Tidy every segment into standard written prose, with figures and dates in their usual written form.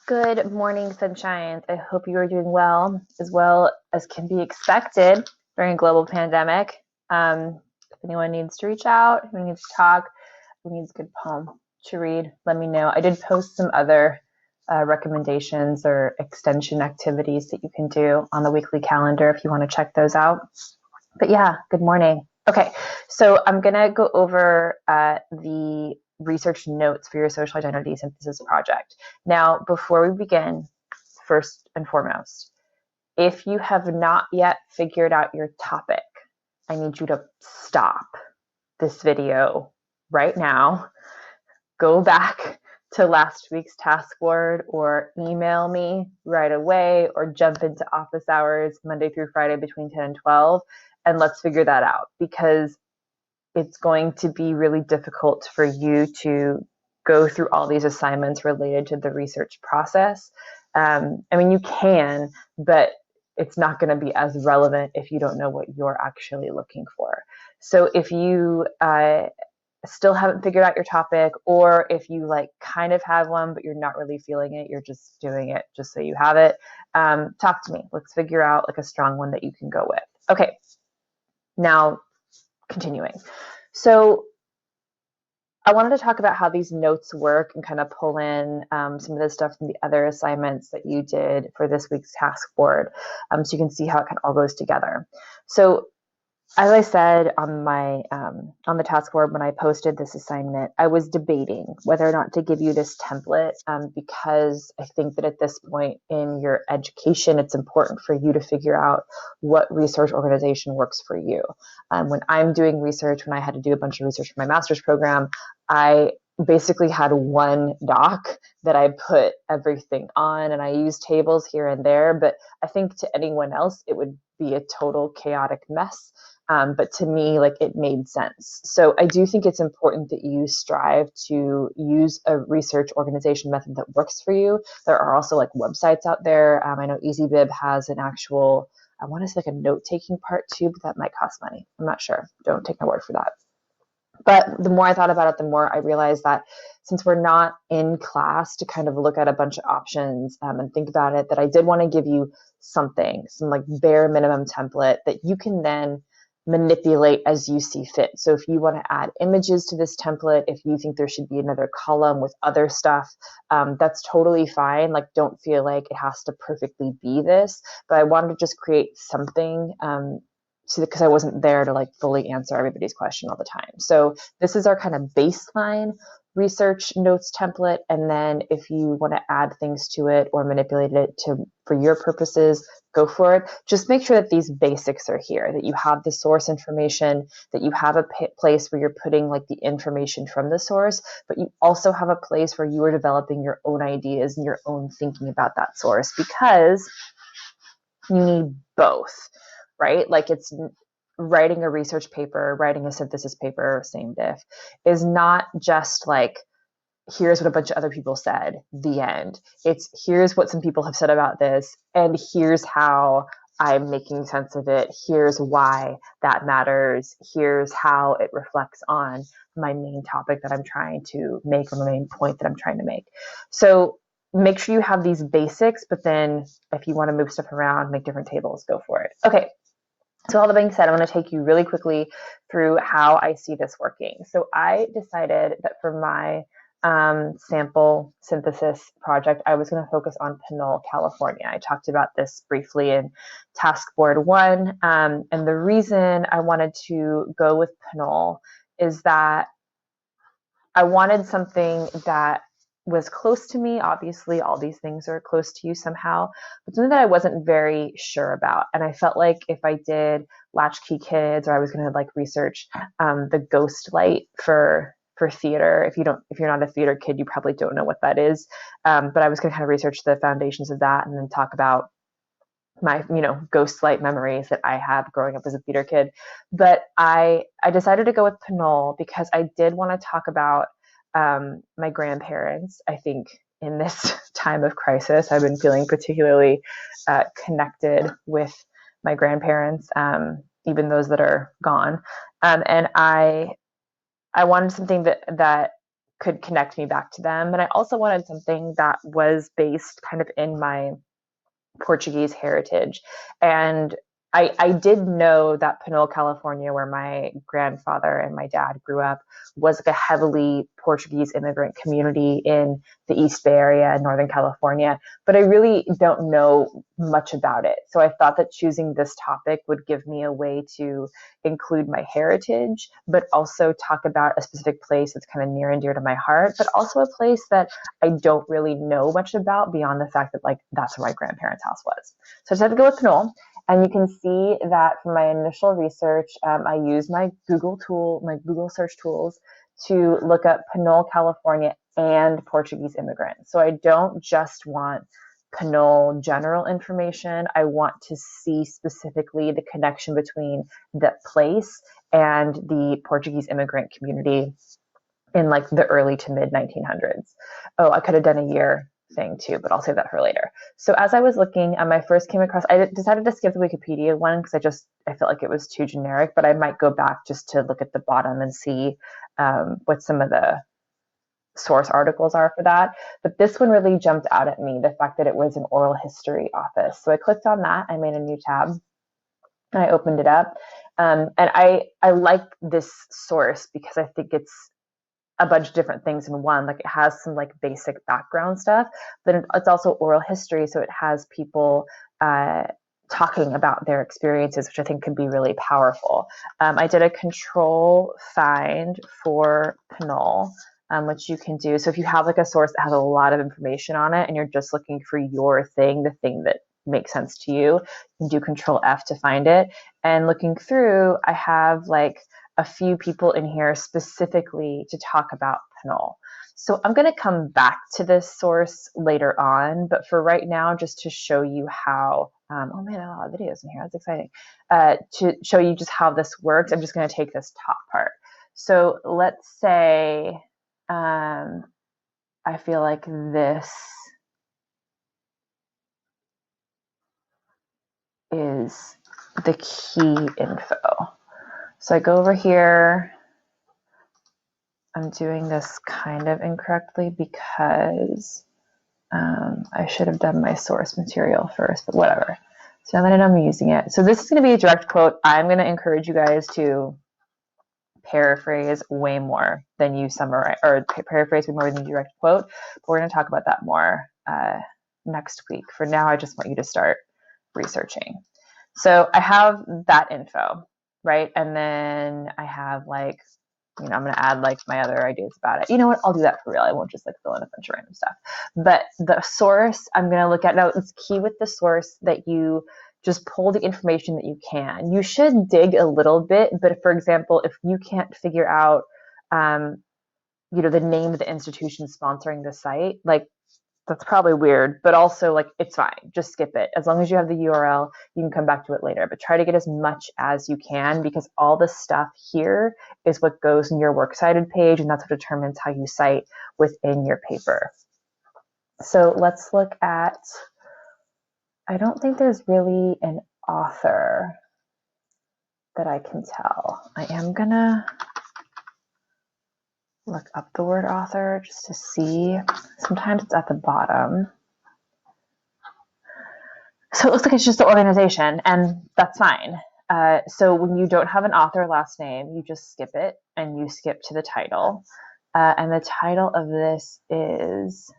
Good morning, sunshines. I hope you are doing well as can be expected during a global pandemic. If anyone needs to reach out, who needs to talk, who needs a good poem to read, let me know. I did post some other recommendations or extension activities that you can do on the weekly calendar if you want to check those out. But yeah, good morning. Okay, so I'm going to go over the research notes for your social identity synthesis project. Now, before we begin, first and foremost, if you have not yet figured out your topic, I need you to stop this video right now, go back to last week's task board or email me right away or jump into office hours Monday through Friday between 10 and 12 and let's figure that out, because it's going to be really difficult for you to go through all these assignments related to the research process. You can, but it's not going to be as relevant if you don't know what you're actually looking for. So if you still haven't figured out your topic, or if you kind of have one but you're not really feeling it, you're just doing it just so you have it, talk to me. Let's figure out a strong one that you can go with. Okay, now continuing. So I wanted to talk about how these notes work and kind of pull in some of the stuff from the other assignments that you did for this week's task board, so you can see how it kind of all goes together. So as I said on the task board when I posted this assignment, I was debating whether or not to give you this template, because I think that at this point in your education, it's important for you to figure out what research organization works for you. When I'm doing research, when I had to do a bunch of research for my master's program, I basically had one doc that I put everything on, and I used tables here and there, but I think to anyone else, it would be a total chaotic mess. But to me, it made sense. So I do think it's important that you strive to use a research organization method that works for you. There are also websites out there. I know EasyBib has an actual, I want to say a note-taking part too, but that might cost money. I'm not sure. Don't take my word for that. But the more I thought about it, the more I realized that since we're not in class to kind of look at a bunch of options and think about it, that I did want to give you something, some bare minimum template that you can then manipulate as you see fit. So if you want to add images to this template, if you think there should be another column with other stuff, that's totally fine. Don't feel like it has to perfectly be this, but I wanted to just create something because I wasn't there to fully answer everybody's question all the time. So this is our kind of baseline research notes template. And then if you want to add things to it or manipulate it for your purposes, go for it. Just make sure that these basics are here, that you have the source information, that you have a place where you're putting the information from the source, but you also have a place where you are developing your own ideas and your own thinking about that source, because you need both, right? It's writing a research paper, writing a synthesis paper, same diff, is not just here's what a bunch of other people said, the end. It's here's what some people have said about this, and here's how I'm making sense of it. Here's why that matters. Here's how it reflects on my main topic that I'm trying to make, or my main point that I'm trying to make. So make sure you have these basics, but then if you want to move stuff around, make different tables, go for it. Okay. So all that being said, I'm going to take you really quickly through how I see this working. So I decided that for my sample synthesis project, I was going to focus on Pinole, California. I talked about this briefly in Task Board 1. And the reason I wanted to go with Pinole is that I wanted something that was close to me. Obviously, all these things are close to you somehow, but something that I wasn't very sure about. And I felt like if I did Latchkey Kids, or I was going to research the Ghost Light for theater. If you're not a theater kid, you probably don't know what that is. But I was going to kind of research the foundations of that and then talk about my ghost light memories that I have growing up as a theater kid. But I decided to go with Pinole because I did want to talk about my grandparents. I think in this time of crisis, I've been feeling particularly connected with my grandparents, even those that are gone. And I wanted something that could connect me back to them. And I also wanted something that was based kind of in my Portuguese heritage. And I did know that Pinole, California, where my grandfather and my dad grew up, was like a heavily Portuguese immigrant community in the East Bay Area in Northern California, but I really don't know much about it. So I thought that choosing this topic would give me a way to include my heritage, but also talk about a specific place that's kind of near and dear to my heart, but also a place that I don't really know much about beyond the fact that like that's where my grandparents' house was. So I decided to go with Pinole. And you can see that from my initial research, I used my Google search tools to look up Pinole, California and Portuguese immigrants. So I don't just want Pinole general information. I want to see specifically the connection between that place and the Portuguese immigrant community in like the early to mid 1900s. Oh, I could have done a year thing too, but I'll save that for later. So as I was looking, I first came across, I decided to skip the Wikipedia one because I felt like it was too generic, but I might go back just to look at the bottom and see what some of the source articles are for that. But this one really jumped out at me, the fact that it was an oral history office. So I clicked on that, I made a new tab, and I opened it up. And I like this source because I think it's a bunch of different things in one. Like it has some like basic background stuff, but it's also oral history. So it has people talking about their experiences, which I think can be really powerful. I did a control find for Pinole, which you can do. So if you have like a source that has a lot of information on it and you're just looking for your thing, the thing that makes sense to you, you can do Control F to find it. And looking through, I have like a few people in here specifically to talk about Pinole. So I'm going to come back to this source later on, but for right now, just to show you how, oh man, a lot of videos in here, that's exciting, to show you just how this works, I'm just going to take this top part. So let's say I feel like this is the key info. So I go over here. I'm doing this kind of incorrectly because I should have done my source material first, but whatever. So now that I know I'm using it. So this is going to be a direct quote. I'm going to encourage you guys to paraphrase way more than you summarize, or paraphrase way more than you direct quote. But we're going to talk about that more next week. For now, I just want you to start researching. So I have that info, right? And then I have like, I'm going to add like my other ideas about it. You know what? I'll do that for real. I won't just like fill in a bunch of random stuff. But the source I'm going to look at now, it's key with the source that you just pull the information that you can. You should dig a little bit, but for example, if you can't figure out, the name of the institution sponsoring the site, like that's probably weird, but also like it's fine. Just skip it. As long as you have the URL, you can come back to it later, but try to get as much as you can because all the stuff here is what goes in your works cited page, and that's what determines how you cite within your paper. So let's look at, I don't think there's really an author that I can tell. I am gonna look up the word author just to see. Sometimes it's at the bottom. So it looks like it's just the organization, and that's fine. So when you don't have an author last name, you just skip it and you skip to the title. And the title of this is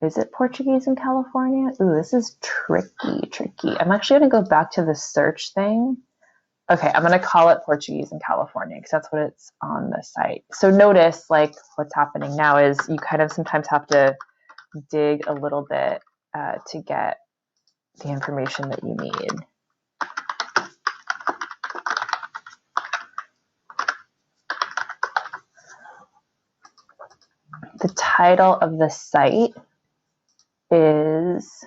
it Portuguese in California? Ooh, this is tricky. I'm actually going to go back to the search thing. Okay, I'm going to call it Portuguese in California because that's what it's on the site. So notice like what's happening now is you kind of sometimes have to dig a little bit to get the information that you need. The title of the site is,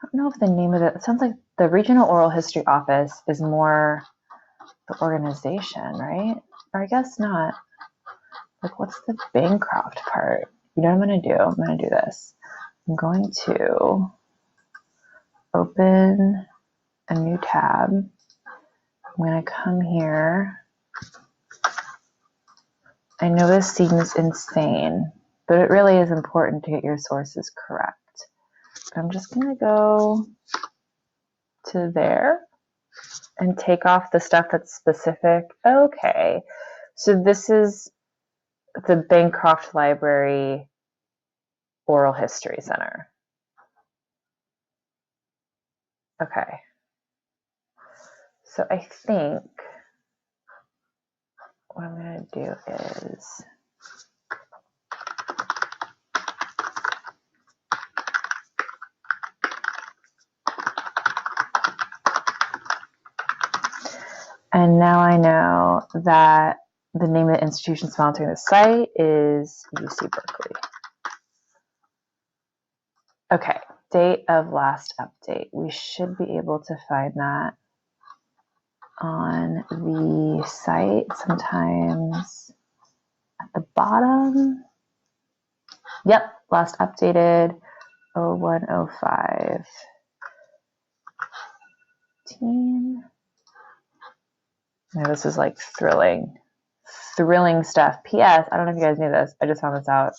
I don't know if the name of it sounds like the Regional Oral History Office is more the organization, right? Or I guess not. Like, what's the Bancroft part? You know what I'm going to do? I'm going to do this. I'm going to open a new tab. I'm going to come here I know this seems insane, but it really is important to get your sources correct. I'm just going to go to there and take off the stuff that's specific. Okay, so this is the Bancroft Library Oral History Center. Okay, so I think what I'm going to do is and now I know that the name of the institution sponsoring the site is UC Berkeley. Okay, date of last update. We should be able to find that on the site sometimes at the bottom. Yep, last updated 0105. Now this is like thrilling stuff. P.S. I don't know if you guys knew this. I just found this out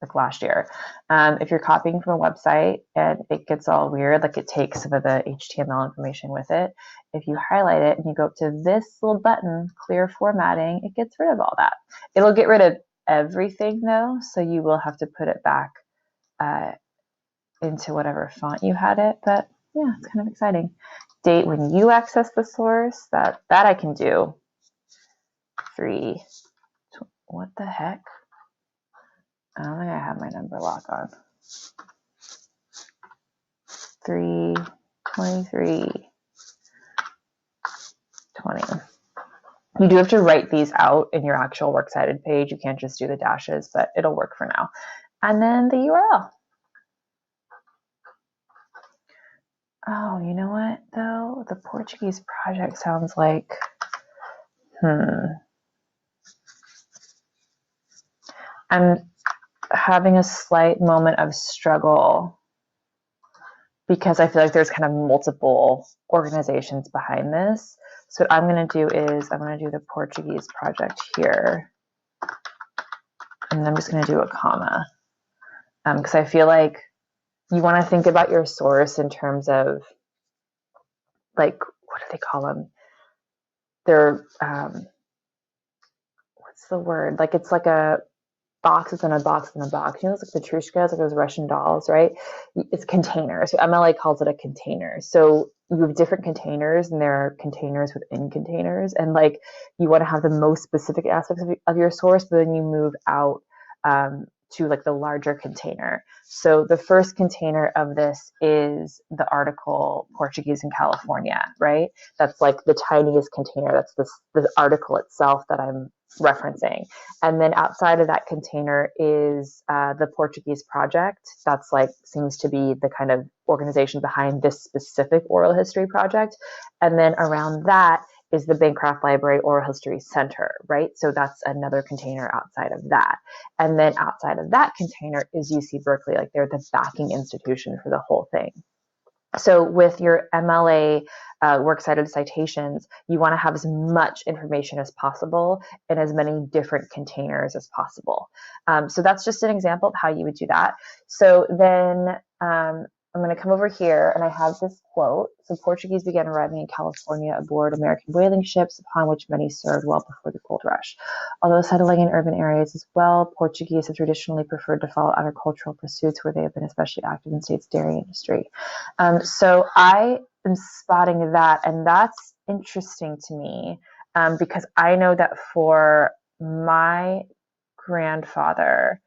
like last year. If you're copying from a website and it gets all weird, like it takes some of the HTML information with it, if you highlight it and you go up to this little button, clear formatting, it gets rid of all that. It'll get rid of everything though, so you will have to put it back into whatever font you had it, but yeah, it's kind of exciting. Date when you access the source, that I can do. What the heck? I don't think I have my number lock on. 3/23/20. You do have to write these out in your actual works cited page. You can't just do the dashes, but it'll work for now. And then the URL. Oh, you know what though? The Portuguese project sounds like, I'm having a slight moment of struggle because I feel like there's kind of multiple organizations behind this. So what I'm going to do is I'm going to do the Portuguese project here. And I'm just going to do a comma. Because I feel like you want to think about your source in terms of, like, what do they call them? They're, what's the word? Like, it's like a box within a box within a box. You know, it's like Petrushkas, like those Russian dolls, right? It's containers. So MLA calls it a container. So you have different containers, and there are containers within containers. And like, you want to have the most specific aspects of your source, but then you move out to like the larger container. So the first container of this is the article Portuguese in California, right? That's like the tiniest container. That's the article itself that I'm referencing. And then outside of that container is the Portuguese project. That's like seems to be the kind of organization behind this specific oral history project. And then around that is the Bancroft Library Oral History Center, right? So that's another container outside of that. And then outside of that container is UC Berkeley, like they're the backing institution for the whole thing. So with your MLA works cited citations, you want to have as much information as possible in as many different containers as possible. So that's just an example of how you would do that. So then I'm going to come over here, and I have this quote. So Portuguese began arriving in California aboard American whaling ships, upon which many served well before the gold rush. Although settling in urban areas as well, Portuguese have traditionally preferred to follow agricultural pursuits, where they have been especially active in the state's dairy industry. So I am spotting that, and that's interesting to me because I know that for my grandfather,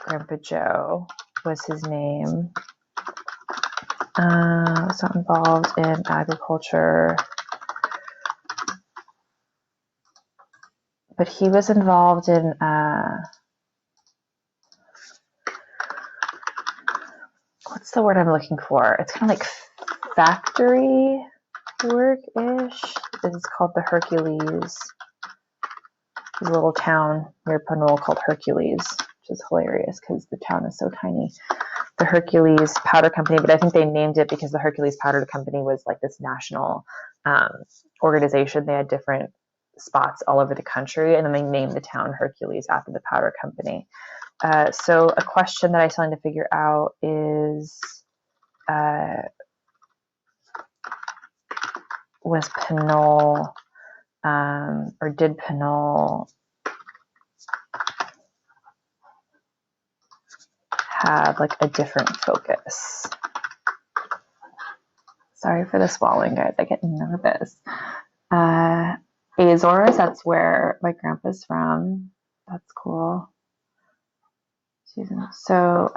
Grandpa Joe was his name, was not involved in agriculture, but he was involved in what's the word I'm looking for? It's kind of like factory work-ish. It's called the Hercules. There's a little town near Panola called Hercules, which is hilarious because the town is so tiny. The Hercules Powder Company, but I think they named it because the Hercules Powder Company was like this national organization. They had different spots all over the country, and then they named the town Hercules after the powder company. So a question that I still need to figure out is, was Pinole, or did Pinole have like a different focus? Sorry for the swallowing, guys. I get nervous. Azores, that's where my grandpa's from. That's cool. So,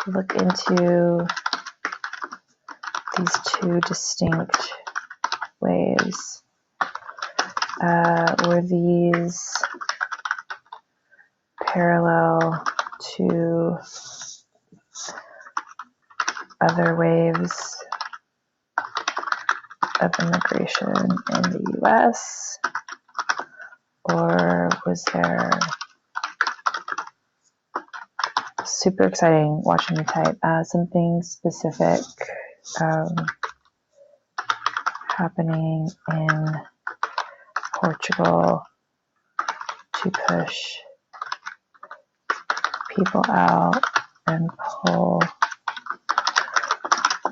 look into these two distinct waves. Were these parallel to other waves of immigration in the US? Or was there... Super exciting watching me type. Something specific happening in Portugal to push people out and pull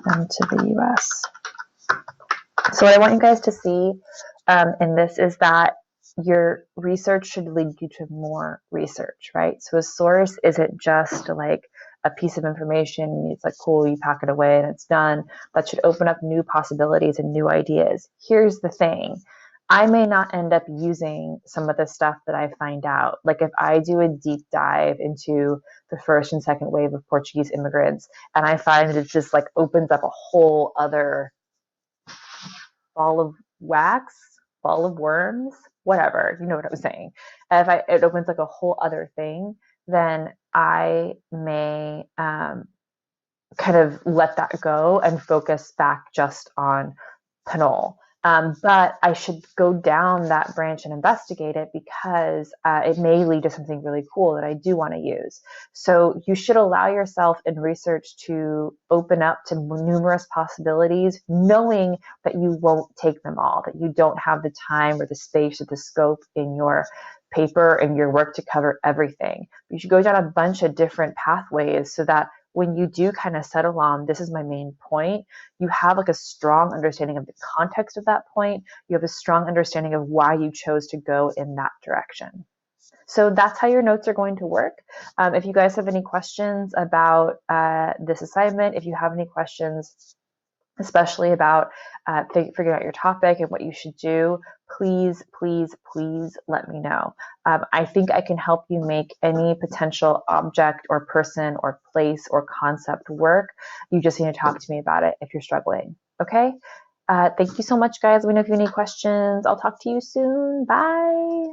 them to the US. So what I want you guys to see in this is that your research should lead you to more research, right? So a source isn't just like a piece of information. It's like, cool, you pack it away and it's done. That should open up new possibilities and new ideas. Here's the thing. I may not end up using some of the stuff that I find out. Like if I do a deep dive into the first and second wave of Portuguese immigrants, and I find that it just like opens up a whole other ball of wax, ball of worms, whatever, you know what I'm saying. If it opens like a whole other thing, then I may kind of let that go and focus back just on Pinole. But I should go down that branch and investigate it because it may lead to something really cool that I do want to use. So you should allow yourself in research to open up to numerous possibilities, knowing that you won't take them all, that you don't have the time or the space or the scope in your paper and your work to cover everything. You should go down a bunch of different pathways so that when you do kind of settle on, this is my main point, you have like a strong understanding of the context of that point. You have a strong understanding of why you chose to go in that direction. So that's how your notes are going to work. If you guys have any questions about this assignment, if you have any questions, especially about figuring out your topic and what you should do, please, please, please let me know. I think I can help you make any potential object or person or place or concept work. You just need to talk to me about it if you're struggling, okay? Thank you so much, guys. Let me know if you have any questions. I'll talk to you soon. Bye.